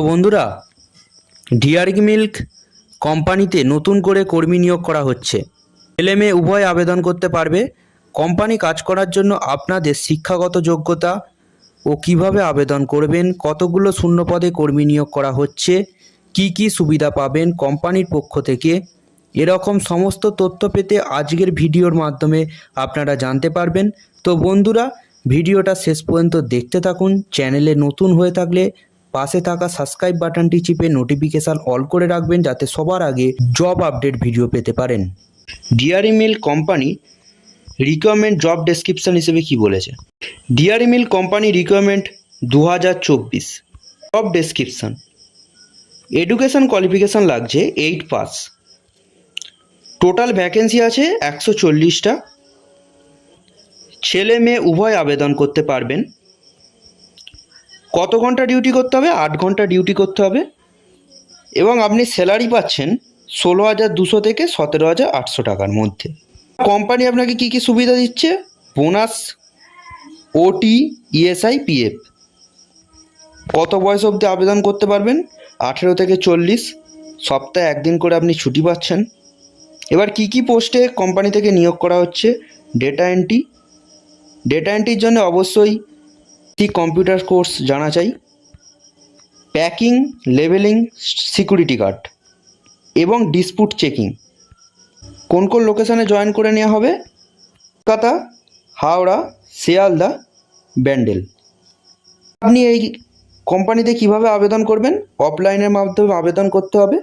বন্ধুরা, ডিআরকি মিল্ক কোম্পানিতে নতুন করে কর্মী নিয়োগ করা হচ্ছে। ছেলে মেয়ে উভয় আবেদন করতে পারবে। কোম্পানি কাজ করার জন্য আপনাদের শিক্ষাগত যোগ্যতা ও কিভাবে আবেদন করবেন, কতগুলো শূন্য পদে কর্মী নিয়োগ করা হচ্ছে, কি কি সুবিধা পাবেন কোম্পানির পক্ষ থেকে, এরকম সমস্ত তথ্য পেতে আজকের ভিডিওর মাধ্যমে আপনারা জানতে পারবেন। তো বন্ধুরা, ভিডিওটা শেষ পর্যন্ত দেখতে থাকুন। চ্যানেলে নতুন হয়ে থাকলে পাশে থাকা সাবস্ক্রাইব বাটনটি চিপে নোটিফিকেশান অল করে রাখবেন, যাতে সবার আগে জব আপডেট ভিডিও পেতে পারেন। DRE milk company requirement job description হিসেবে কি বলেছে? DRE milk company requirement 2024 job description. Education qualification লাগছে 8 পাস। টোটাল ভ্যাকেন্সি আছে 140টা। ছেলে মেয়ে উভয় আবেদন করতে পারবেন। কত ঘন্টা ডিউটি করতে হবে? 8 ঘন্টা ডিউটি করতে হবে। এবং আপনি স্যালারি পাচ্ছেন 16,200 থেকে 17,800 টাকার মধ্যে। কোম্পানি আপনাকে কি কি সুবিধা দিচ্ছে? বোনাস, ওটি, ইএসআই, পিএফ। কত বয়স অবধি আবেদন করতে পারবেন? 18 থেকে 40। সপ্তাহে একদিন করে আপনি ছুটি পাচ্ছেন। এবার কি কি পোস্টে কোম্পানি থেকে নিয়োগ করা হচ্ছে? Data entry. ডেটা এন্ট্রির জন্য অবশ্যই কম্পিউটার কোর্স জানা চাই। প্যাকিং, লেবেলিং, সিকিউরিটি গার্ড এবং ডিসপুট চেকিং। কোন কোন লোকেশানে জয়েন করে নেওয়া হবে? কলকাতা, হাওড়া, শিয়ালদা, ব্যান্ডেল। আপনি এই কোম্পানিতে কিভাবে আবেদন করবেন? অফলাইনের মাধ্যমে আবেদন করতে হবে।